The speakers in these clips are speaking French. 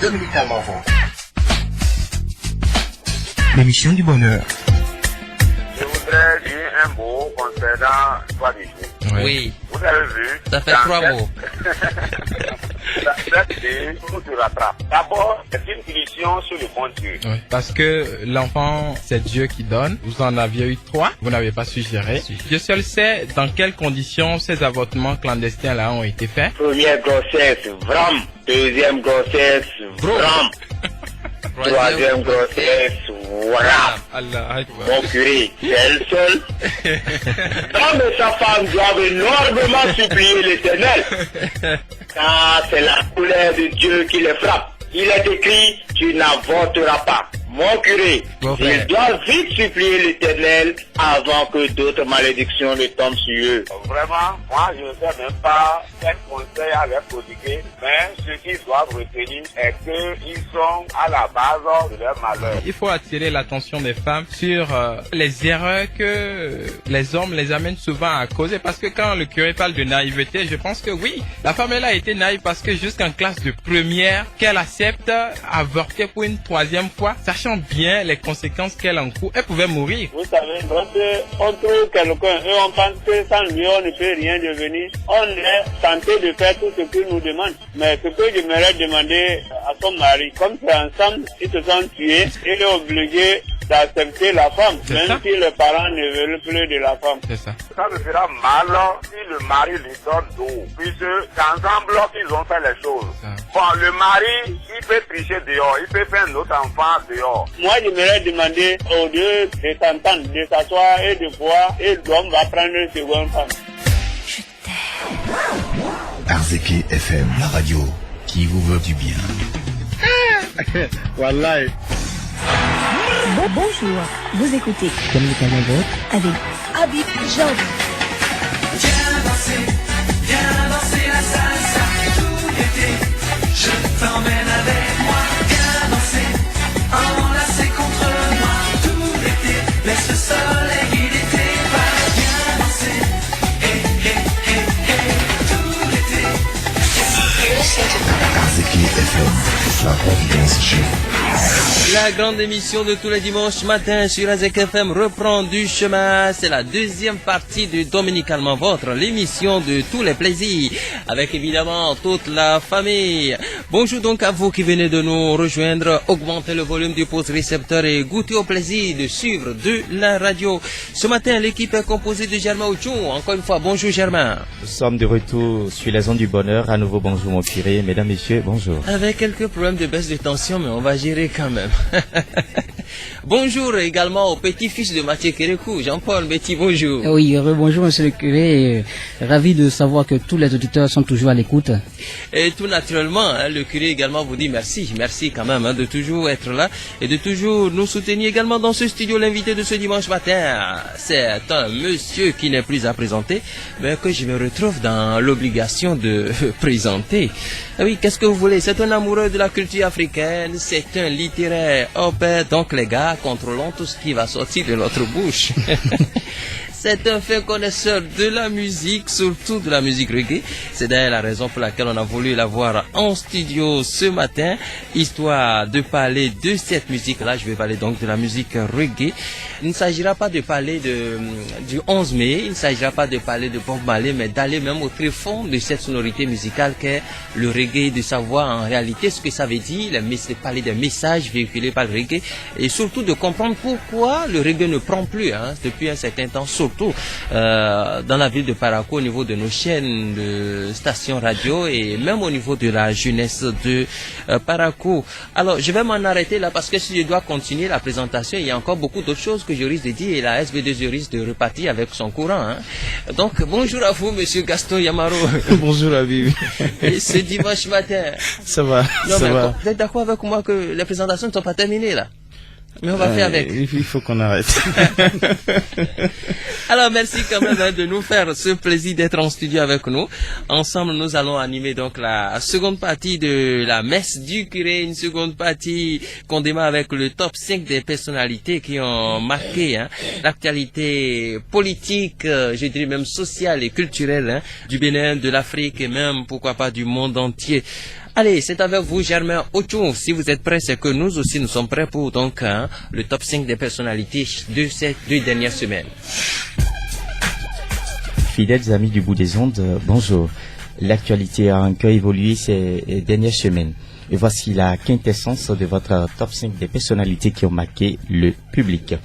Dominicalement Vôtre. L'émission du bonheur. Je voudrais dire un mot concernant l'histoire du jour. Oui. Vous avez vu? Ça fait 3 mots. Tout se rattrape. D'abord, c'est une punition sur le bon Dieu. Oui. Parce que l'enfant, c'est Dieu qui donne. Vous en aviez eu 3. Vous n'avez pas su gérer. Dieu seul sait dans quelles conditions ces avortements clandestins-là ont été faits. Première grossesse, vram. Deuxième grossesse, vram. Troisième grossesse, voilà. Allah. Mon curé, c'est elle seule. L'homme et sa femme doivent énormément supplier l'Éternel. Car c'est la colère de Dieu qui les frappe. Il est écrit, tu n'avorteras pas. Mon curé, il doit vite supplier l'Éternel avant que d'autres malédictions ne tombent sur eux. Vraiment, moi je ne sais même pas quel conseil à leur prodiguer, mais ce qu'ils doivent retenir est qu'ils sont à la base de leur malheur. Il faut attirer l'attention des femmes sur les erreurs que les hommes les amènent souvent à causer. Parce que quand le curé parle de naïveté, je pense que oui, la femme elle a été naïve parce que jusqu'en classe de première, qu'elle accepte avorter pour une 3e fois, sachant bien les conséquences qu'elle encourt, elle pouvait mourir. Vous savez, on trouve quelqu'un et on pense que sans lui on ne peut rien devenir. On est tenté de faire tout ce qu'il nous demande. Mais ce que j'aimerais demander à son mari, comme c'est ensemble, ils se sont tués, il est obligé d'accepter la femme, même si les parents ne veulent plus de la femme. C'est ça. Ça me fera mal si le mari lui donne d'eau, puisque c'est ensemble qu'ils ont fait les choses. Bon, le mari, il peut tricher dehors, il peut faire un autre enfant dehors. Moi, j'aimerais demander aux deux de s'entendre, de s'asseoir et de boire, et l'homme va prendre une seconde femme. Je t'aime. RZK FM, la radio qui vous veut du bien. Wallahi. Bonjour, vous écoutez Dominicalement Vôtre avec Habib Jean. Viens danser la salsa tout l'été. Je t'emmène avec moi. Viens danser, enlacé contre moi tout l'été. Laisse le soleil guider tes pas. Viens danser, tout l'été. RZK FM, la Providence chez vous. La grande émission de tous les dimanches matin sur RZK FM reprend du chemin. C'est la deuxième partie de Dominicalement Vôtre, l'émission de tous les plaisirs, avec évidemment toute la famille. Bonjour donc à vous qui venez de nous rejoindre. Augmentez le volume du poste récepteur et goûtez au plaisir de suivre de la radio. Ce matin, l'équipe est composée de Germain Ochon. Encore une fois, bonjour Germain. Nous sommes de retour sur les ondes du bonheur. À nouveau, bonjour mon curé. Mesdames, messieurs, bonjour. Avec quelques problèmes de baisse de tension, mais on va gérer quand même. Bonjour également au petit-fils de Mathieu Kérékou, Jean-Paul Betty, bonjour. Oui, bonjour monsieur le curé, ravi de savoir que tous les auditeurs sont toujours à l'écoute. Et tout naturellement, le curé également vous dit merci quand même de toujours être là et de toujours nous soutenir également dans ce studio. L'invité de ce dimanche matin, c'est un monsieur qui n'est plus à présenter, mais que je me retrouve dans l'obligation de présenter. Oui, qu'est-ce que vous voulez? C'est un amoureux de la culture africaine, c'est un littéraire au père, donc les gars, contrôlons tout ce qui va sortir de notre bouche. C'est un fin connaisseur de la musique, surtout de la musique reggae. C'est d'ailleurs la raison pour laquelle on a voulu l'avoir en studio ce matin, histoire de parler de cette musique-là. Je vais parler donc de la musique reggae. Il ne s'agira pas de parler du 11 mai, il ne s'agira pas de parler de Bob Marley, mais d'aller même au très fond de cette sonorité musicale qu'est le reggae, de savoir en réalité ce que ça veut dire, de parler des messages véhiculés par le reggae, et surtout de comprendre pourquoi le reggae ne prend plus depuis un certain temps, surtout dans la ville de Parakou, au niveau de nos chaînes de stations radio et même au niveau de la jeunesse de Parakou. Alors, je vais m'en arrêter là parce que si je dois continuer la présentation, il y a encore beaucoup d'autres choses que je risque de dire et la SB2 risque de repartir avec son courant. Donc, bonjour à vous, monsieur Gaston Yamaro. Bonjour, Habib. Et ce dimanche matin. Ça va, non, ça va. Vous êtes d'accord avec moi que les présentations ne sont pas terminées là? Mais on va faire avec. Il faut qu'on arrête. Alors, merci quand même de nous faire ce plaisir d'être en studio avec nous. Ensemble, nous allons animer donc la seconde partie de la messe du curé, une seconde partie qu'on démarre avec le top 5 des personnalités qui ont marqué l'actualité politique, je dirais même sociale et culturelle du Bénin, de l'Afrique et même, pourquoi pas, du monde entier. Allez, c'est avec vous, Germain Ochoum. Si vous êtes prêts, c'est que nous aussi, nous sommes prêts pour donc le top 5 des personnalités de ces 2 dernières semaines. Fidèles amis du bout des ondes, bonjour. L'actualité a encore évolué ces dernières semaines. Et voici la quintessence de votre top 5 des personnalités qui ont marqué le public.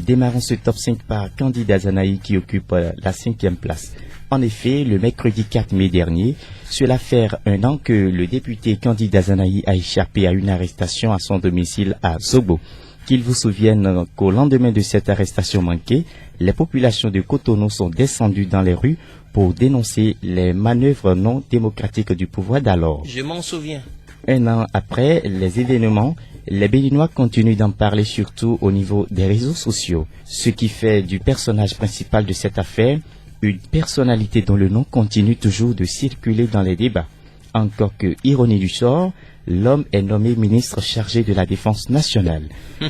Démarrons ce top 5 par Candy Dazanaï qui occupe la 5e place. En effet, le mercredi 4 mai dernier, cela fait 1 an que le député Candy Dazanaï a échappé à une arrestation à son domicile à Zobo. Qu'il vous souvienne qu'au lendemain de cette arrestation manquée, les populations de Cotonou sont descendues dans les rues pour dénoncer les manœuvres non démocratiques du pouvoir d'alors. Je m'en souviens. 1 an après les événements, les Béninois continuent d'en parler surtout au niveau des réseaux sociaux, ce qui fait du personnage principal de cette affaire une personnalité dont le nom continue toujours de circuler dans les débats. Encore que, ironie du sort, l'homme est nommé ministre chargé de la Défense nationale.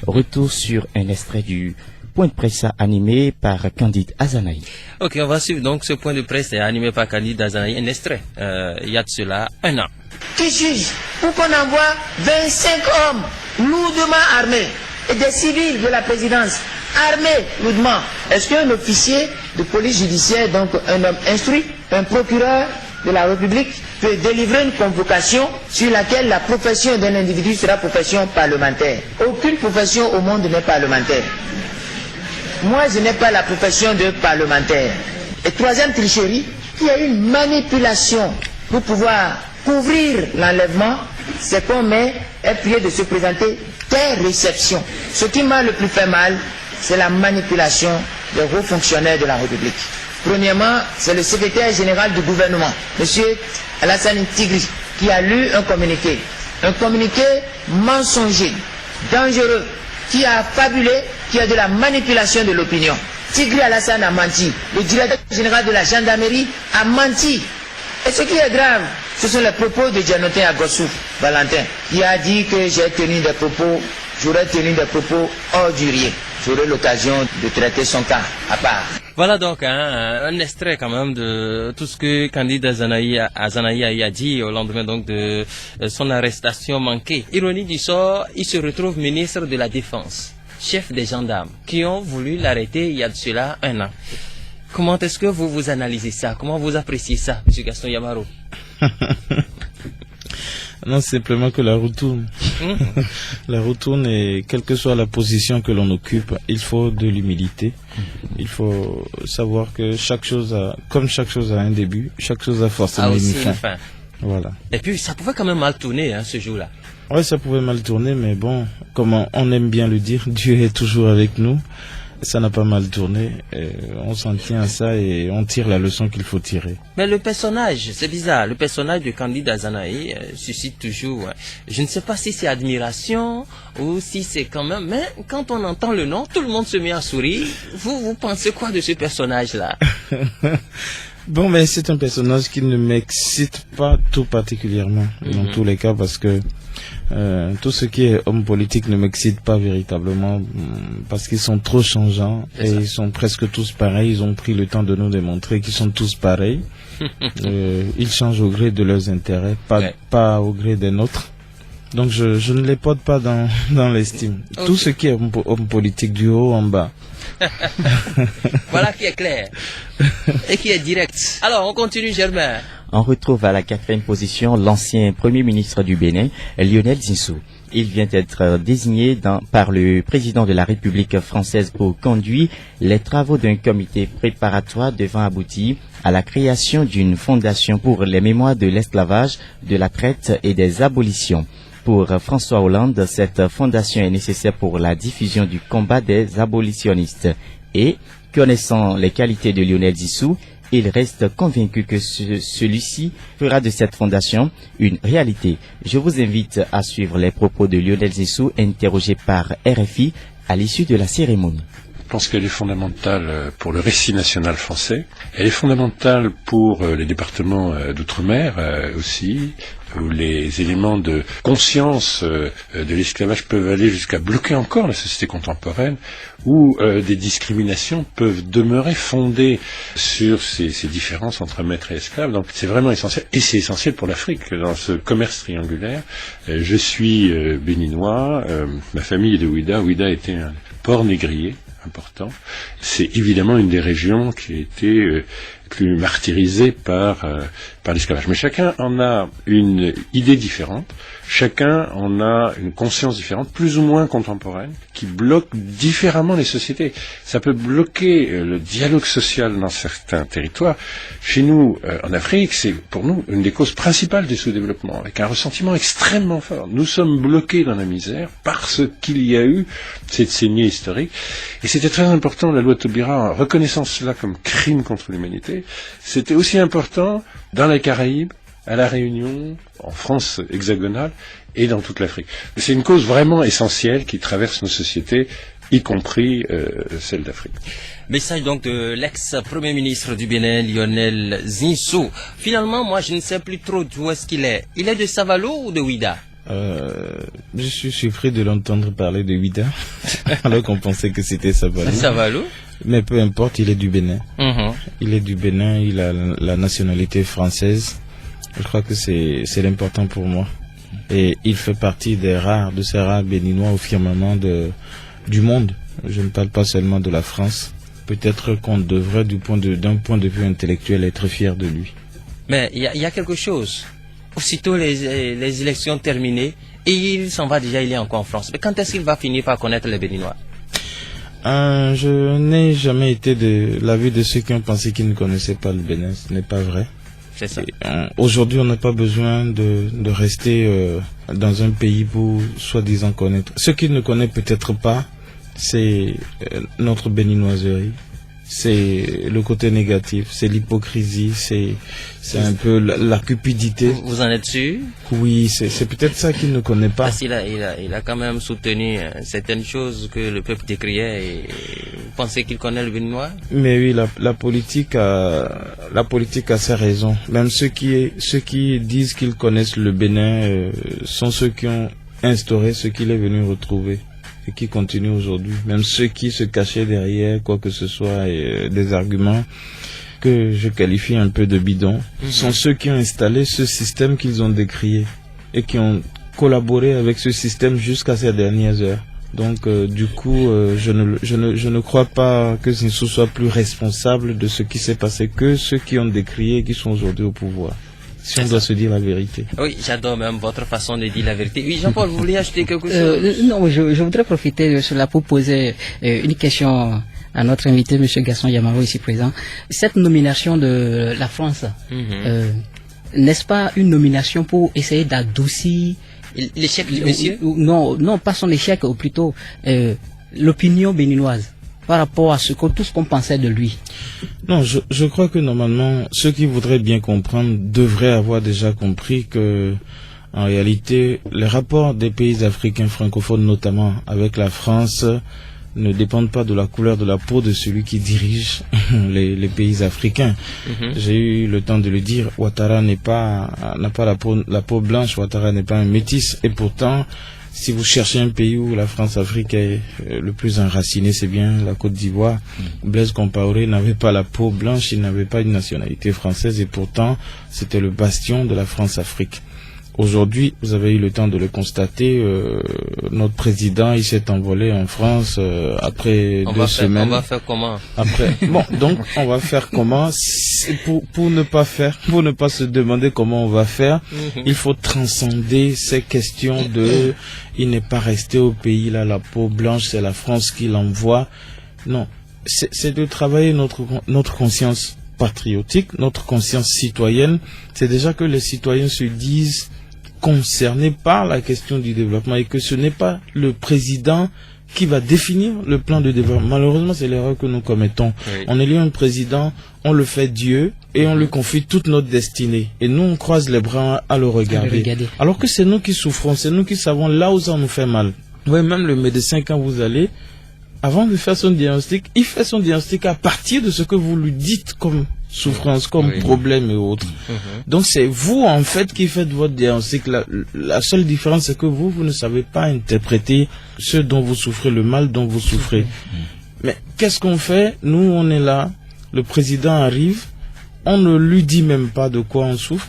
Retour sur un extrait du point de presse animé par Candide Azanaï. Ok, on va suivre donc ce point de presse animé par Candide Azanaï, un extrait. Il y a de cela 1 an. Qui juge pour qu'on envoie 25 hommes lourdement armés et des civils de la présidence armés lourdement? Est-ce qu'un officier de police judiciaire, donc un homme instruit, un procureur de la République, peut délivrer une convocation sur laquelle la profession d'un individu sera profession parlementaire? Aucune profession au monde n'est parlementaire. Moi, je n'ai pas la profession de parlementaire. Et 3e tricherie, il y a une manipulation pour pouvoir couvrir l'enlèvement, c'est qu'on met un prier de se présenter des réceptions. Ce qui m'a le plus fait mal, c'est la manipulation des hauts fonctionnaires de la République. Premièrement, c'est le secrétaire général du gouvernement, M. Alassane Tigri, qui a lu un communiqué mensonger, dangereux, qui a fabulé, qui a de la manipulation de l'opinion. Tigri Alassane a menti. Le directeur général de la gendarmerie a menti. Et ce qui est grave, ce sont les propos de Djanotin Agossou Valentin, qui a dit que j'aurais tenu des propos orduriers. J'aurai l'occasion de traiter son cas à part. Voilà donc un extrait quand même de tout ce que Candide Azanaï a dit au lendemain donc de son arrestation manquée. Ironie du sort, il se retrouve ministre de la Défense, chef des gendarmes, qui ont voulu l'arrêter il y a de cela 1 an. Comment est-ce que vous analysez ça? Comment vous appréciez ça, M. Gaston Yamaro? Non, simplement que la roue tourne. La roue tourne et quelle que soit la position que l'on occupe, il faut de l'humilité. Il faut savoir que chaque chose a un début, chaque chose a forcément une fin. Voilà. Et puis ça pouvait quand même mal tourner ce jour-là. Ouais, ça pouvait mal tourner, mais bon, comme on aime bien le dire, Dieu est toujours avec nous. Ça n'a pas mal tourné, on s'en tient à ça et on tire la leçon qu'il faut tirer. Mais le personnage, c'est bizarre, le personnage de Candide Azanaï suscite toujours, je ne sais pas si c'est admiration ou si c'est quand même, mais quand on entend le nom, tout le monde se met à sourire. Vous pensez quoi de ce personnage-là? Bon, mais c'est un personnage qui ne m'excite pas tout particulièrement, dans tous les cas, parce que tout ce qui est homme politique ne m'excite pas véritablement, parce qu'ils sont trop changeants et ils sont presque tous pareils. Ils ont pris le temps de nous démontrer qu'ils sont tous pareils. Ils changent au gré de leurs intérêts, pas au gré des nôtres. Donc je ne les porte pas dans l'estime. Okay. Tout ce qui est homme politique du haut en bas. Voilà qui est clair et qui est direct. Alors on continue, Germain. On retrouve à la 4e position l'ancien Premier ministre du Bénin, Lionel Zinsou. Il vient d'être désigné par le président de la République française pour conduire les travaux d'un comité préparatoire devant aboutir à la création d'une fondation pour les mémoires de l'esclavage, de la traite et des abolitions. Pour François Hollande, cette fondation est nécessaire pour la diffusion du combat des abolitionnistes. Et, connaissant les qualités de Lionel Zinsou, il reste convaincu que celui-ci fera de cette fondation une réalité. Je vous invite à suivre les propos de Lionel Zinsou interrogé par RFI à l'issue de la cérémonie. pense qu'elle est fondamentale pour le récit national français. Elle est fondamentale pour les départements d'outre-mer aussi, où les éléments de conscience de l'esclavage peuvent aller jusqu'à bloquer encore la société contemporaine, où des discriminations peuvent demeurer fondées sur ces différences entre maîtres et esclaves. Donc c'est vraiment essentiel, et c'est essentiel pour l'Afrique, dans ce commerce triangulaire. Je suis béninois, ma famille est de Ouidah. Ouidah était un port négrier important. C'est évidemment une des régions qui a été plus martyrisée par l'esclavage. Mais chacun en a une idée différente, chacun en a une conscience différente, plus ou moins contemporaine, qui bloque différemment les sociétés. Ça peut bloquer le dialogue social dans certains territoires. Chez nous, en Afrique, c'est pour nous une des causes principales du sous-développement, avec un ressentiment extrêmement fort. Nous sommes bloqués dans la misère parce qu'il y a eu cette saignée historique. Et c'était très important, la loi de Taubira, en reconnaissant cela comme crime contre l'humanité. C'était aussi important dans les Caraïbes, à La Réunion, en France hexagonale et dans toute l'Afrique. C'est une cause vraiment essentielle qui traverse nos sociétés, y compris celle d'Afrique. Message donc de l'ex-premier ministre du Bénin, Lionel Zinsou. Finalement, moi je ne sais plus trop d'où est-ce qu'il est. Il est de Savalo ou de Ouidah? Je suis surpris de l'entendre parler de Ouidah, alors qu'on pensait que c'était Savalo. Savalo? Mais peu importe, il est du Bénin. Il est du Bénin, il a la nationalité française. Je crois que c'est l'important pour moi. Et il fait partie de ces rares béninois au firmament du monde. Je ne parle pas seulement de la France. Peut-être qu'on devrait, d'un point de vue intellectuel, être fier de lui. Mais il y a quelque chose. Aussitôt les élections terminées, et il s'en va déjà, il est encore en France. Mais quand est-ce qu'il va finir par connaître les Béninois? Je n'ai jamais été de l'avis de ceux qui ont pensé qu'ils ne connaissaient pas le Bénin. Ce n'est pas vrai. C'est ça. Aujourd'hui, on n'a pas besoin de rester dans un pays pour soi-disant connaître. Ce qu'ils ne connaissent peut-être pas, c'est notre béninoiserie. C'est le côté négatif, c'est l'hypocrisie, c'est un peu la cupidité. Vous en êtes sûr? Oui, c'est peut-être ça qu'il ne connaît pas. Parce qu'il a quand même soutenu certaines choses que le peuple décriait, et vous pensez qu'il connaît le Béninois? Mais oui, la politique a ses raisons. Même ceux qui disent qu'ils connaissent le Bénin sont ceux qui ont instauré ce qu'il est venu retrouver. Et qui continue aujourd'hui. Même ceux qui se cachaient derrière quoi que ce soit et des arguments que je qualifie un peu de bidons, sont ceux qui ont installé ce système qu'ils ont décrié et qui ont collaboré avec ce système jusqu'à ces dernières heures. Donc du coup, je ne crois pas que Zinsou soit plus responsable de ce qui s'est passé que ceux qui ont décrié et qui sont aujourd'hui au pouvoir. Si on doit se dire la vérité. Oui, j'adore même votre façon de dire la vérité. Oui, Jean-Paul, vous voulez ajouter quelque chose? Non, je voudrais profiter de cela pour poser une question à notre invité, M. Gaston Yamaro, ici présent. Cette nomination de la France, n'est-ce pas une nomination pour essayer d'adoucir l'échec du monsieur? Non, pas son échec, ou plutôt l'opinion béninoise par rapport à tout ce qu'on pensait de lui? Non, je crois que normalement, ceux qui voudraient bien comprendre devraient avoir déjà compris que, en réalité, les rapports des pays africains francophones, notamment avec la France, ne dépendent pas de la couleur de la peau de celui qui dirige les pays africains. J'ai eu le temps de le dire, Ouattara n'a pas la peau blanche, Ouattara n'est pas un métis, et pourtant, si vous cherchez un pays où la France-Afrique est le plus enracinée, c'est bien la Côte d'Ivoire. Blaise Compaoré n'avait pas la peau blanche, il n'avait pas une nationalité française, et pourtant, c'était le bastion de la France-Afrique. Aujourd'hui, vous avez eu le temps de le constater, notre président, il s'est envolé en France après 2 semaines. On va faire comment? Donc, on va faire comment? Pour ne pas se demander comment on va faire, il faut transcender ces questions de il n'est pas resté au pays, là, la peau blanche, c'est la France qui l'envoie. Non, c'est de travailler notre conscience patriotique, notre conscience citoyenne. C'est déjà que les citoyens se disent concernés par la question du développement et que ce n'est pas le président qui va définir le plan de développement. Malheureusement, c'est l'erreur que nous commettons. Oui. On élit un président, on le fait Dieu et on lui confie toute notre destinée. Et nous, on croise les bras à le regarder. Alors que c'est nous qui souffrons, c'est nous qui savons là où ça nous fait mal. Oui, même le médecin, quand vous allez, avant de faire son diagnostic, il fait son diagnostic à partir de ce que vous lui dites comme souffrance, comme problème et autres. Donc c'est vous en fait qui faites votre diagnostic. La seule différence c'est que vous ne savez pas interpréter ce dont vous souffrez, le mal dont vous souffrez. Mais qu'est-ce qu'on fait? Nous on est là, le président arrive, on ne lui dit même pas de quoi on souffre,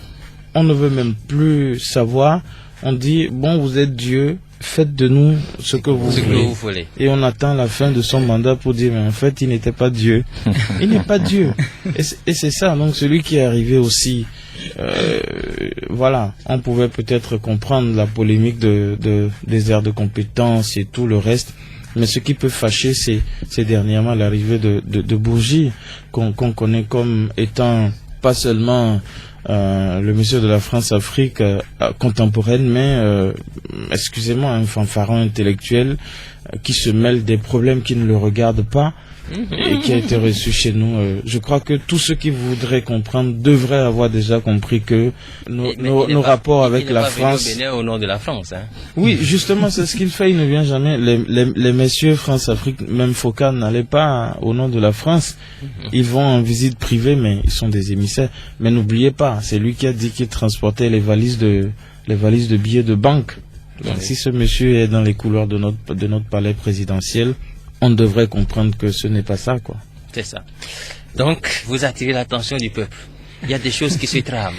on ne veut même plus savoir, on dit bon vous êtes Dieu, faites de nous ce que vous voulez. Et on attend la fin de son mandat pour dire mais en fait il n'était pas Dieu. Il n'est pas Dieu. Et c'est ça, donc celui qui est arrivé aussi, voilà, on pouvait peut-être comprendre la polémique des aires de compétences et tout le reste. Mais ce qui peut fâcher, c'est dernièrement l'arrivée de Bourgi, qu'on connaît comme étant pas seulement le monsieur de la France-Afrique contemporaine, mais excusez-moi, un fanfaron intellectuel qui se mêle des problèmes qui ne le regardent pas et qui a été reçu chez nous. Je crois que tous ceux qui voudraient comprendre devraient avoir déjà compris que nos rapports avec la France... Il n'est pas venu au nom de la France. Hein. Oui, justement, c'est ce qu'il fait, il ne vient jamais. Les messieurs France-Afrique, même Foucault, n'allaient pas au nom de la France. Ils vont en visite privée, mais ils sont des émissaires. Mais n'oubliez pas, c'est lui qui a dit qu'il transportait les valises de billets de banque. Donc si ce monsieur est dans les couloirs de notre palais présidentiel, on devrait comprendre que ce n'est pas ça, quoi. C'est ça. Donc, vous attirez l'attention du peuple. Il y a des choses qui se trament.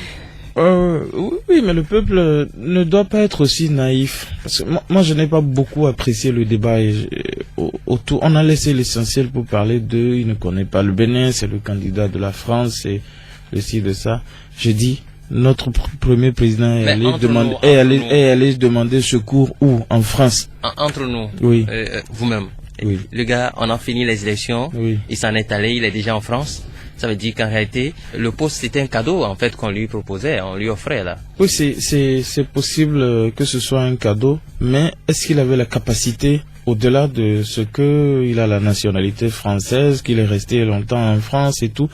Oui, mais le peuple ne doit pas être aussi naïf. Parce que moi je n'ai pas beaucoup apprécié le débat autour. On a laissé l'essentiel pour parler d'eux. Il ne connaît pas le Bénin, c'est le candidat de la France, et ceci, de ça. Je dis, notre premier président est allé demander secours où? En France. Entre nous, oui. Vous-même. Oui. Le gars, on a fini les élections, oui. Il s'en est allé, il est déjà en France. Ça veut dire qu'en réalité, le poste c'était un cadeau en fait qu'on lui proposait, on lui offrait là. Oui, c'est possible que ce soit un cadeau, mais est-ce qu'il avait la capacité, au-delà de ce que il a la nationalité française, qu'il est resté longtemps en France et tout,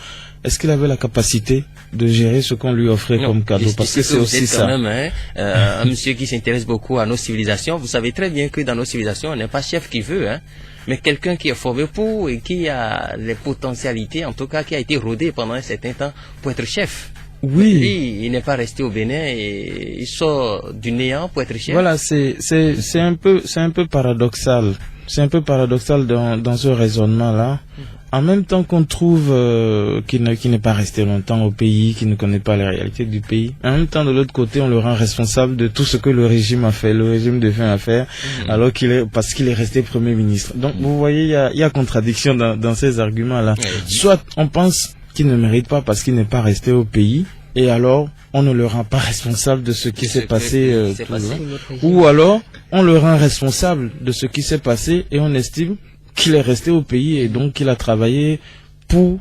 est-ce qu'il avait la capacité de gérer ce qu'on lui offrait comme cadeau? Parce que c'est aussi ça. Quand même, un monsieur qui s'intéresse beaucoup à nos civilisations. Vous savez très bien que dans nos civilisations, on n'est pas chef qui veut, hein, mais quelqu'un qui est formé pour et qui a les potentialités, en tout cas qui a été rodé pendant un certain temps pour être chef. Oui. Lui, il n'est pas resté au Bénin et il sort du néant pour être chef. Voilà, c'est un peu paradoxal. C'est un peu paradoxal dans ce raisonnement-là. En même temps qu'on trouve qu'il n'est pas resté longtemps au pays, qu'il ne connaît pas les réalités du pays, en même temps de l'autre côté on le rend responsable de tout ce que le régime a fait, le régime devient à faire, alors parce qu'il est resté Premier ministre. Donc vous voyez, il y a contradiction dans ces arguments-là. Soit on pense qu'il ne mérite pas parce qu'il n'est pas resté au pays, et alors on ne le rend pas responsable de ce qui s'est passé, ou alors on le rend responsable de ce qui s'est passé et on estime qu'il est resté au pays et donc qu'il a travaillé pour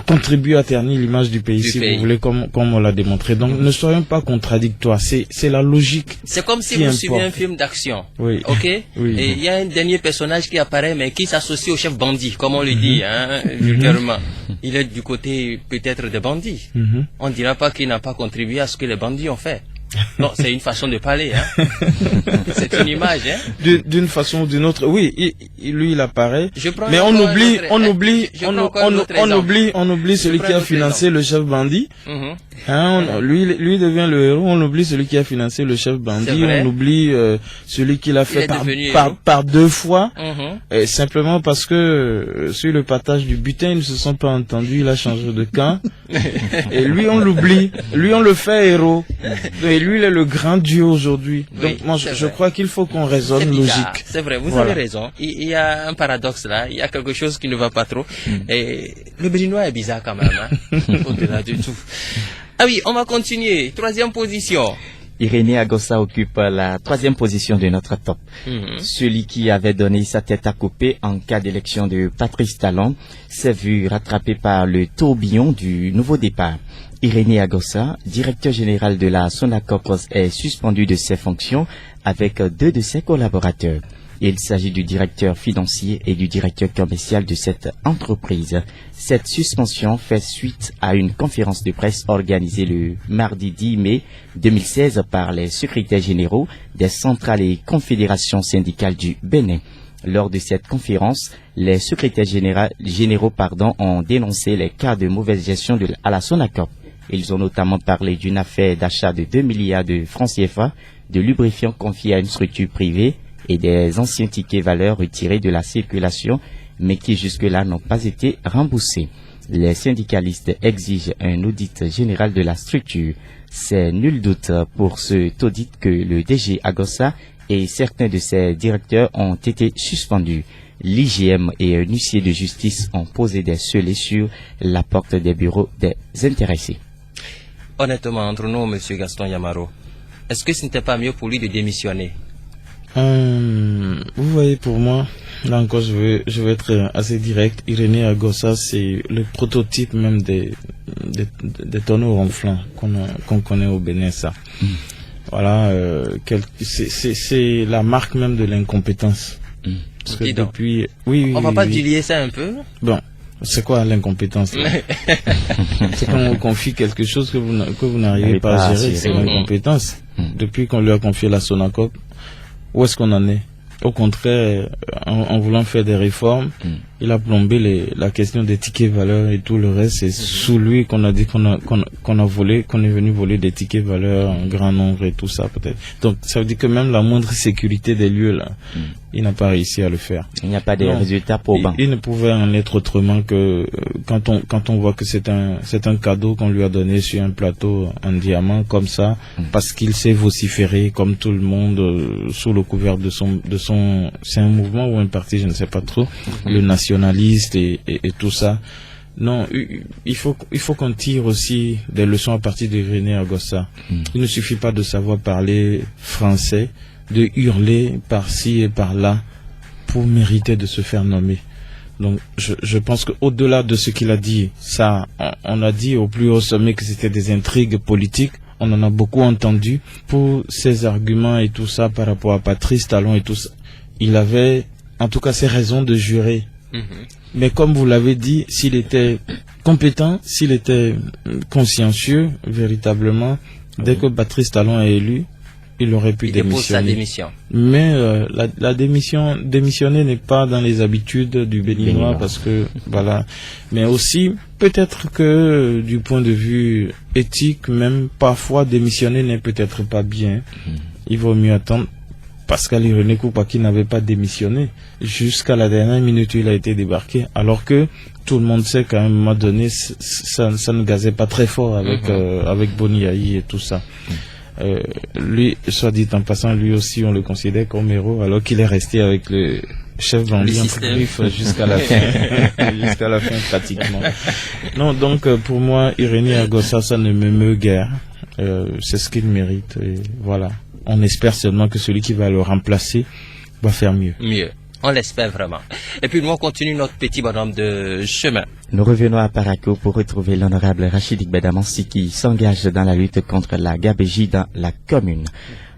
contribuer à ternir l'image du pays, vous voulez, comme on l'a démontré. Donc ne soyons pas contradictoires, c'est la logique. C'est comme si vous suivez un film d'action, ok, oui. Et il y a un dernier personnage qui apparaît mais qui s'associe au chef bandit, comme on le dit, hein, vulgairement. Il est du côté peut-être des bandits. On ne dira pas qu'il n'a pas contribué à ce que les bandits ont fait. Non, c'est une façon de parler, hein. C'est une image, hein. D'une façon ou d'une autre, oui, lui il apparaît. Mais on oublie celui qui a financé le chef bandit. Lui devient le héros. On oublie celui qui a financé le chef bandit. On oublie celui qui l'a fait par deux fois. Et simplement parce que sur le partage du butin, ils ne se sont pas entendus. Il a changé de camp. Et lui on l'oublie. Lui on le fait héros. Et lui, il est le grand Dieu aujourd'hui. Donc, moi, je crois qu'il faut qu'on raisonne logique. C'est vrai, vous avez raison. Il y a un paradoxe là, il y a quelque chose qui ne va pas trop. Et le Béninois est bizarre quand même, hein, au-delà de tout. Ah oui, on va continuer. 3e position. Irénée Agossa occupe la 3e position de notre top. Celui qui avait donné sa tête à couper en cas d'élection de Patrice Talon s'est vu rattrapé par le tourbillon du nouveau départ. Irénée Agossa, directeur général de la Sonacopos, est suspendu de ses fonctions avec 2 de ses collaborateurs. Il s'agit du directeur financier et du directeur commercial de cette entreprise. Cette suspension fait suite à une conférence de presse organisée le mardi 10 mai 2016 par les secrétaires généraux des centrales et confédérations syndicales du Bénin. Lors de cette conférence, les secrétaires généraux ont dénoncé les cas de mauvaise gestion à la Sonacop. Ils ont notamment parlé d'une affaire d'achat de 2 milliards de francs CFA, de lubrifiants confiés à une structure privée et des anciens tickets valeurs retirés de la circulation, mais qui jusque-là n'ont pas été remboursés. Les syndicalistes exigent un audit général de la structure. C'est nul doute pour cet audit que le DG Agossa et certains de ses directeurs ont été suspendus. L'IGM et un huissier de justice ont posé des scellés sur la porte des bureaux des intéressés. Honnêtement, entre nous, M. Gaston Yamaro, est-ce que ce n'était pas mieux pour lui de démissionner? Vous voyez, pour moi, là encore, je vais être assez direct. Irénée Agossa, c'est le prototype même des tonneaux ronflants qu'on connaît au Bénin, ça. Voilà, c'est la marque même de l'incompétence. Parce que depuis... Oui, on va pas diluer ça un peu? Bon, c'est quoi l'incompétence? C'est quand on confie quelque chose que vous n'arrivez pas à gérer, c'est l'incompétence. Depuis qu'on lui a confié la Sonacop, où est-ce qu'on en est? Au contraire, en voulant faire des réformes, il a plombé la question des tickets valeurs et tout le reste. C'est sous lui qu'on a dit qu'on est venu voler des tickets valeurs en grand nombre et tout ça peut-être. Donc ça veut dire que même la moindre sécurité des lieux là, il n'a pas réussi à le faire. Il n'y a pas de résultats probants. Il ne pouvait en être autrement que quand on voit que c'est un cadeau qu'on lui a donné sur un plateau en diamant comme ça, parce qu'il s'est vociféré comme tout le monde sous le couvert de son c'est un mouvement ou un parti, je ne sais pas trop, le nationaliste et tout ça. Non, il faut qu'on tire aussi des leçons à partir de René Agossa. Il ne suffit pas de savoir parler français, de hurler par-ci et par-là pour mériter de se faire nommer. Donc je pense qu'au-delà de ce qu'il a dit, ça, on a dit au plus haut sommet que c'était des intrigues politiques. On en a beaucoup entendu pour ses arguments et tout ça par rapport à Patrice Talon et tout ça. Il avait en tout cas ses raisons de jurer. Mais comme vous l'avez dit, s'il était compétent, s'il était consciencieux, véritablement, dès que Patrice Talon est élu, il aurait pu démissionner. Dépose sa démission. Mais la démissionner n'est pas dans les habitudes du Béninois parce que voilà. Mais aussi peut-être que du point de vue éthique, même parfois démissionner n'est peut-être pas bien. Il vaut mieux attendre. Pascal Irénée Koupa qui n'avait pas démissionné jusqu'à la dernière minute où il a été débarqué, alors que tout le monde sait qu'à un moment donné ça ne gazait pas très fort avec Boniaï et tout ça. Lui, soit dit en passant, lui aussi on le considère comme héros alors qu'il est resté avec le chef bandit en griffe jusqu'à la fin pratiquement. Non, donc pour moi Irénée Agossa, ça ne m'émeut guère. C'est ce qu'il mérite et voilà. On espère seulement que celui qui va le remplacer va faire mieux. Mieux. On l'espère vraiment. Et puis nous on continue notre petit bonhomme de chemin. Nous revenons à Parakou pour retrouver l'honorable Rachid Badamansi qui s'engage dans la lutte contre la gabegie dans la commune.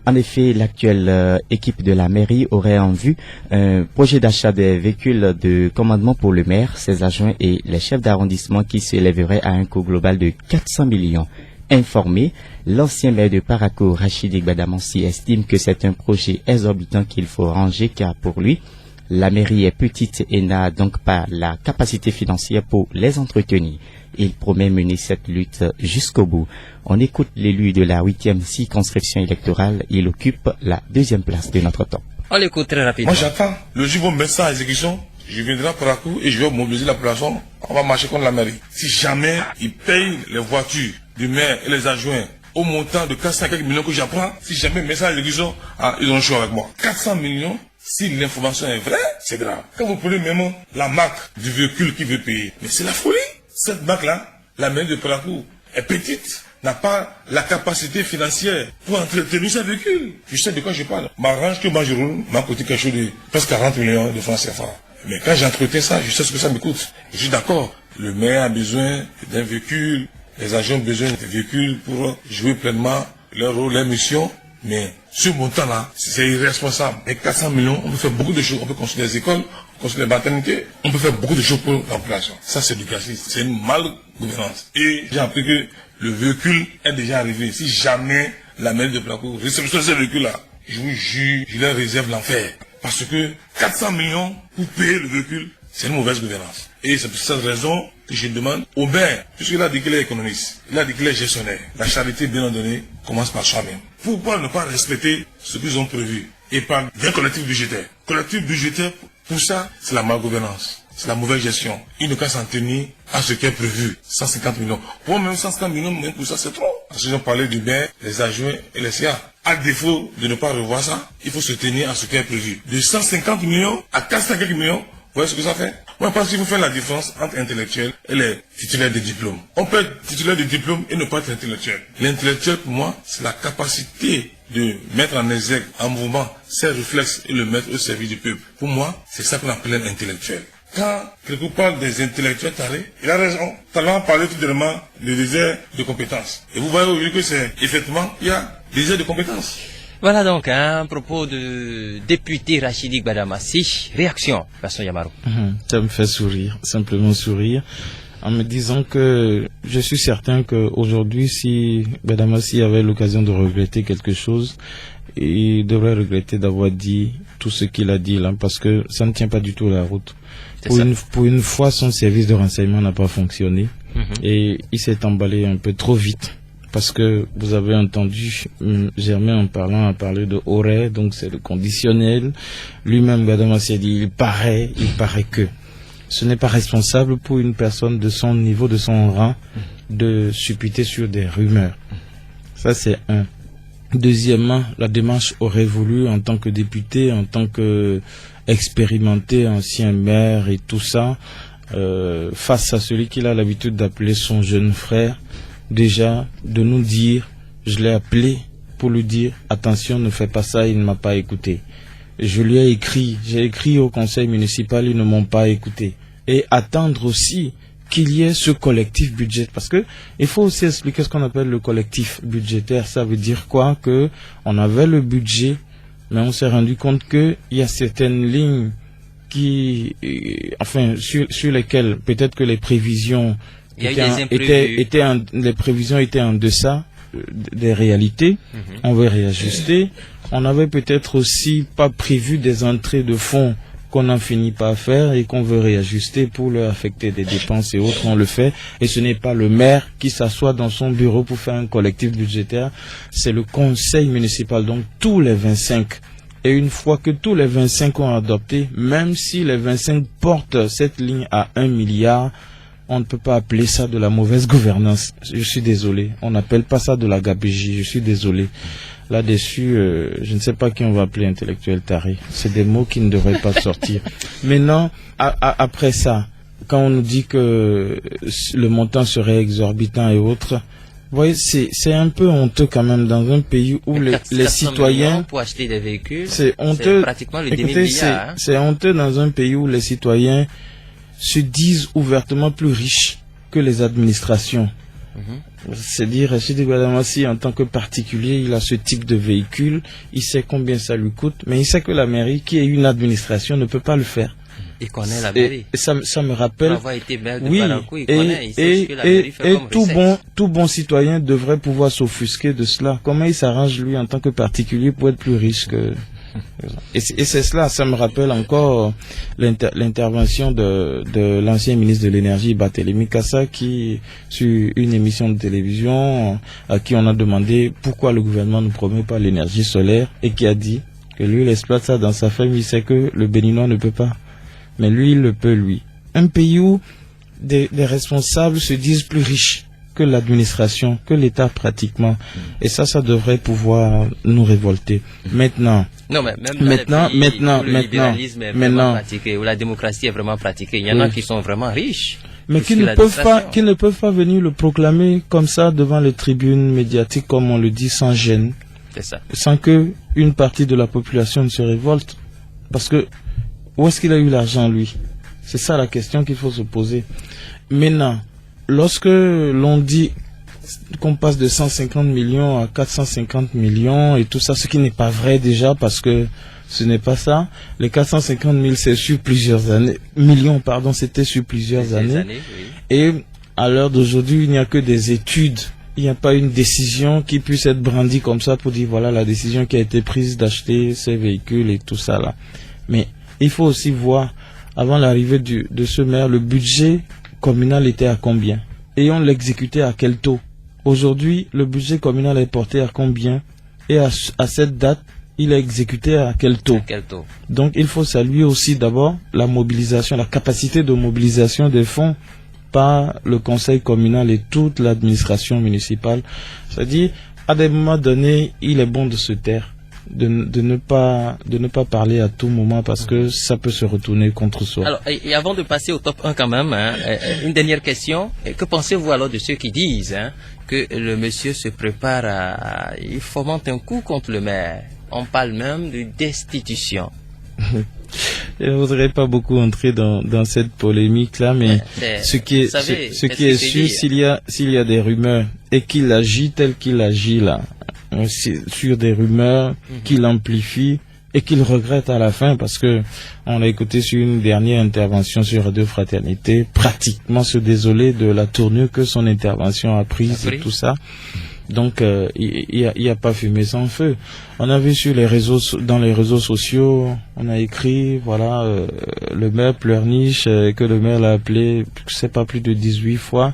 En effet, l'actuelle équipe de la mairie aurait en vue un projet d'achat des véhicules de commandement pour le maire, ses adjoints et les chefs d'arrondissement qui s'élèverait à un coût global de 400 millions. Informé, l'ancien maire de Parakou, Rachid Badamansi, estime que c'est un projet exorbitant qu'il faut ranger car pour lui, la mairie est petite et n'a donc pas la capacité financière pour les entretenir. Il promet mener cette lutte jusqu'au bout. On écoute l'élu de la 8e circonscription électorale. Il occupe la 2e place de notre temps. On l'écoute très rapidement. Moi j'attends, le jour où on met ça en exécution, je viendrai à Parakou et je vais mobiliser la population. On va marcher contre la mairie. Si jamais ils payent les voitures du maire et les adjoints au montant de 400 millions que j'apprends, si jamais ils mettent ça en exécution, ils ont le choix avec moi. 400 millions, si l'information est vraie, c'est grave. Quand vous prenez même la marque du véhicule qui veut payer, mais c'est la folie. Cette marque-là, la mairie de Parakou, est petite, n'a pas la capacité financière pour entretenir ce véhicule. Je sais de quoi je parle. M'arrange que moi je roule, m'a coûté quelque chose de presque 40 millions de francs CFA. Mais quand j'entretiens ça, je sais ce que ça me coûte. Je suis d'accord. Le maire a besoin d'un véhicule, les agents ont besoin d'un véhicule pour jouer pleinement leur rôle, leur mission. Mais ce montant-là, c'est irresponsable. Avec 400 millions, on peut faire beaucoup de choses. On peut construire des écoles, construire des maternités. On peut faire beaucoup de choses pour la population. Ça, c'est du gâchis. C'est une mal-gouvernance. Et j'ai appris que le véhicule est déjà arrivé. Si jamais la mairie de Parakou réceptionne ce véhicule-là, je vous jure, je leur réserve l'enfer. Parce que 400 millions pour payer le véhicule, c'est une mauvaise gouvernance. Et c'est pour cette raison que je demande au maire, puisqu'il a dit qu'il est économiste, il a dit qu'il est gestionnaire, la charité bien ordonnée commence par soi-même. Pourquoi ne pas respecter ce qu'ils ont prévu et par des collectifs budgétaires? Collectif budgétaire, pour ça, c'est la malgouvernance, c'est la mauvaise gestion. Il ne peut s'en tenir à ce qui est prévu, 150 millions. Pour même 150 millions, même pour ça, c'est trop. Parce qu'ils ont parlé du maire, les adjoints et les CA. À défaut de ne pas revoir ça, il faut se tenir à ce qui est prévu. De 150 millions à 450 millions, vous voyez ce que ça fait? Moi, je pense qu'il faut faire la différence entre intellectuels et les titulaires de diplôme. On peut être titulaire de diplôme et ne pas être intellectuel. L'intellectuel, pour moi, c'est la capacité de mettre en exergue, en mouvement, ses réflexes et le mettre au service du peuple. Pour moi, c'est ça qu'on appelle un intellectuel. Quand quelqu'un parle des intellectuels tarés, il a raison. Talent parlait tout dernièrement de désert de compétences. Et vous voyez aujourd'hui que c'est, effectivement, il y a désert de compétences. Voilà donc un propos de député Rachidi Gbadamassi. Réaction, Gaston Yamarou. Ça me fait sourire, simplement sourire, en me disant que je suis certain qu'aujourd'hui, si Gbadamassi avait l'occasion de regretter quelque chose, il devrait regretter d'avoir dit tout ce qu'il a dit là, parce que ça ne tient pas du tout la route. Pour une fois, son service de renseignement n'a pas fonctionné et il s'est emballé un peu trop vite. Parce que vous avez entendu Germain en parler de aurait, donc c'est le conditionnel. Lui-même, Gbadamassi a dit, il paraît que. Ce n'est pas responsable pour une personne de son niveau, de son rang, de supputer sur des rumeurs. Ça, c'est un. Deuxièmement, la démarche aurait voulu, en tant que député, en tant que expérimenté, ancien maire et tout ça, face à celui qu'il a l'habitude d'appeler son jeune frère, déjà de nous dire, je l'ai appelé pour lui dire attention, ne fais pas ça, il ne m'a pas écouté. Je lui ai écrit, j'ai écrit au conseil municipal, ils ne m'ont pas écouté. Et attendre aussi qu'il y ait ce collectif budgétaire, parce que il faut aussi expliquer ce qu'on appelle le collectif budgétaire. Ça veut dire quoi? Que on avait le budget, mais on s'est rendu compte que il y a certaines lignes qui, enfin, sur lesquelles peut-être que les prévisions les prévisions étaient en deçà des réalités. On veut réajuster. On avait peut-être aussi pas prévu des entrées de fonds qu'on en finit pas à faire et qu'on veut réajuster pour leur affecter des dépenses et autres. On le fait. Et ce n'est pas le maire qui s'assoit dans son bureau pour faire un collectif budgétaire. C'est le conseil municipal. Donc tous les 25. Et une fois que tous les 25 ont adopté, même si les 25 portent cette ligne à 1 milliard, on ne peut pas appeler ça de la mauvaise gouvernance. Je suis désolé. On n'appelle pas ça de la gabegie. Je suis désolé. Là-dessus, je ne sais pas qui on va appeler intellectuel taré. C'est des mots qui ne devraient pas sortir. Maintenant, après ça, quand on nous dit que le montant serait exorbitant et autres, vous voyez, c'est un peu honteux quand même dans un pays où les citoyens... Pour acheter des véhicules, c'est honteux. Pratiquement le 10 000 milliards. C'est honteux dans un pays où les citoyens se disent ouvertement plus riches que les administrations. C'est-à-dire, Rachidi Gbadamassi, en tant que particulier, il a ce type de véhicule, il sait combien ça lui coûte, mais il sait que la mairie, qui est une administration, ne peut pas le faire. Il connaît la mairie. Et ça me rappelle... Avoir été maire de oui, Parakou, il connaît, il sait ce que la mairie fait comme tout bon citoyen devrait pouvoir s'offusquer de cela. Comment il s'arrange, lui, en tant que particulier, pour être plus riche que... Et c'est cela, ça me rappelle encore l'intervention de l'ancien ministre de l'énergie, Barthélémy Kassa, qui, sur une émission de télévision, à qui on a demandé pourquoi le gouvernement ne promet pas l'énergie solaire, et qui a dit que lui, il exploite ça dans sa famille, c'est que le Béninois ne peut pas. Mais lui, il le peut, lui. Un pays où des responsables se disent plus riches que l'administration, que l'État pratiquement. Et ça devrait pouvoir nous révolter. Maintenant, non, mais même dans les pays où le libéralisme est vraiment pratiqué, où la démocratie est vraiment pratiquée, il y en a qui sont vraiment riches. Mais qui ne peuvent pas venir le proclamer comme ça devant les tribunes médiatiques, comme on le dit, sans gêne. C'est ça. Sans que une partie de la population ne se révolte. Parce que, où est-ce qu'il a eu l'argent, lui? C'est ça la question qu'il faut se poser. Maintenant, lorsque l'on dit qu'on passe de 150 millions à 450 millions et tout ça, ce qui n'est pas vrai déjà, parce que ce n'est pas ça. Les 450 000, c'est sur plusieurs années. Millions, pardon, c'était sur plusieurs années. Oui. Et à l'heure d'aujourd'hui, il n'y a que des études. Il n'y a pas une décision qui puisse être brandie comme ça pour dire voilà la décision qui a été prise d'acheter ces véhicules et tout ça là. Mais Il faut aussi voir, avant l'arrivée de ce maire, le budget communal était à combien et on l'exécutait à quel taux. Aujourd'hui, le budget communal est porté à combien et à cette date, il est exécuté à quel taux. Donc il faut saluer aussi d'abord la mobilisation, la capacité de mobilisation des fonds par le conseil communal et toute l'administration municipale. C'est-à-dire, à des moments donnés, il est bon de se taire, de ne pas parler à tout moment parce que ça peut se retourner contre soi. Alors, et avant de passer au top 1 quand même, une dernière question. Que pensez-vous alors de ceux qui disent que le monsieur se prépare il fomente un coup contre le maire? On parle même de destitution. Je ne voudrais pas beaucoup entrer dans cette polémique-là, mais ce qui est sûr, s'il y a des rumeurs et qu'il agit tel qu'il agit là, sur des rumeurs qu'il amplifie et qu'il regrette à la fin, parce que on l'a écouté sur une dernière intervention sur Radio Fraternité, pratiquement se désoler de la tournure que son intervention a prise et tout ça. Donc, il y a pas fumée sans feu. On a vu dans les réseaux sociaux, on a écrit, voilà, le maire pleurniche, que le maire l'a appelé, je sais pas, plus de 18 fois.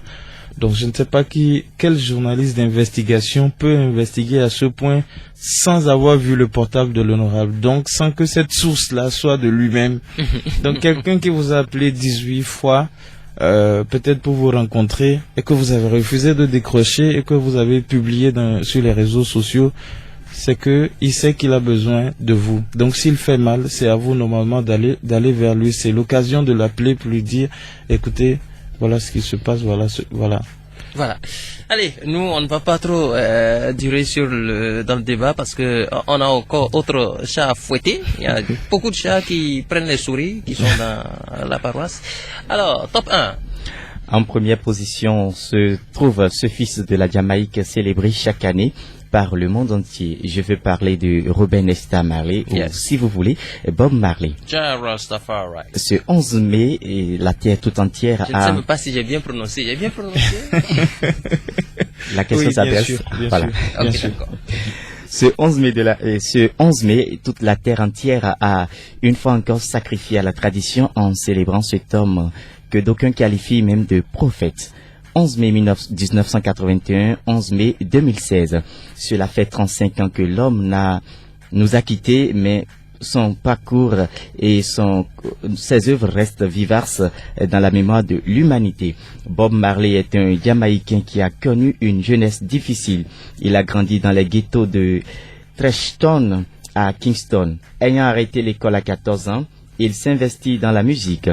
Donc, je ne sais pas quel journaliste d'investigation peut investiguer à ce point sans avoir vu le portable de l'honorable. Donc, sans que cette source-là soit de lui-même. Donc, quelqu'un qui vous a appelé 18 fois, peut-être pour vous rencontrer et que vous avez refusé de décrocher et que vous avez publié sur les réseaux sociaux, c'est que il sait qu'il a besoin de vous. Donc s'il fait mal, c'est à vous normalement d'aller vers lui. C'est l'occasion de l'appeler pour lui dire, écoutez, voilà ce qui se passe, voilà. Voilà. Allez, nous on ne va pas trop durer dans le débat parce que on a encore autre chat à fouetter. Il y a beaucoup de chats qui prennent les souris, qui sont dans la paroisse. Alors, top 1. En première position se trouve ce fils de la Jamaïque célébré chaque année par le monde entier. Je veux parler de Robert Nesta Marley, ou si vous voulez, Bob Marley. Ce 11 mai, la terre tout entière Je ne sais même pas si j'ai bien prononcé. J'ai bien prononcé? La question s'adresse. Voilà. Ok, d'accord. Ce 11 mai, toute la terre entière a une fois encore sacrifié à la tradition en célébrant cet homme que d'aucuns qualifient même de prophète. 11 mai 1981, 11 mai 2016. Cela fait 35 ans que l'homme nous a quittés, mais son parcours et ses œuvres restent vivaces dans la mémoire de l'humanité. Bob Marley est un Jamaïcain qui a connu une jeunesse difficile. Il a grandi dans les ghettos de Treshton à Kingston. Ayant arrêté l'école à 14 ans, il s'investit dans la musique.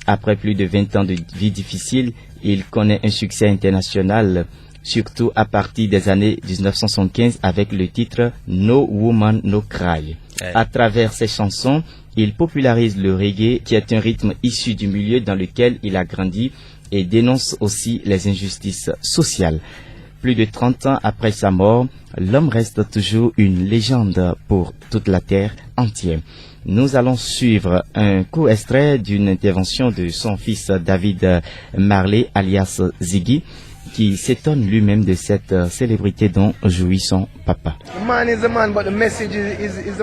Après plus de 20 ans de vie difficile, il connaît un succès international, surtout à partir des années 1975 avec le titre No Woman No Cry. À travers ses chansons, il popularise le reggae, qui est un rythme issu du milieu dans lequel il a grandi, et dénonce aussi les injustices sociales. Plus de 30 ans après sa mort, l'homme reste toujours une légende pour toute la terre entière. Nous allons suivre un court extrait d'une intervention de son fils David Marley, alias Ziggy, qui s'étonne lui-même de cette célébrité dont jouit son papa.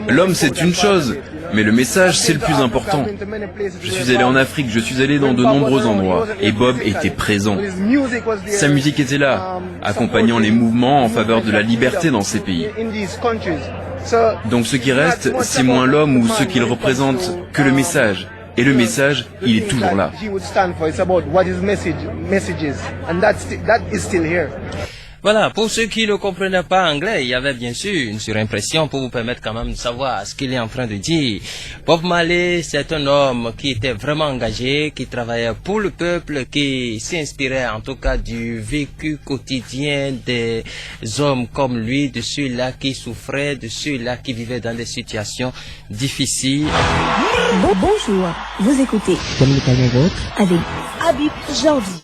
L'homme, c'est une chose, mais le message, c'est le plus important. Je suis allé en Afrique, je suis allé dans de nombreux endroits, et Bob était présent. Sa musique était là, accompagnant les mouvements en faveur de la liberté dans ces pays. Donc ce qui reste, c'est moins l'homme ou ce qu'il représente que le message. Et le message, il est toujours là. Voilà, pour ceux qui ne comprenaient pas anglais, il y avait bien sûr une surimpression pour vous permettre quand même de savoir ce qu'il est en train de dire. Bob Marley, c'est un homme qui était vraiment engagé, qui travaillait pour le peuple, qui s'inspirait en tout cas du vécu quotidien des hommes comme lui, de ceux-là qui souffraient, de ceux-là qui vivaient dans des situations difficiles. Bonjour, vous écoutez Comme le vôtre avec Habib Jordi.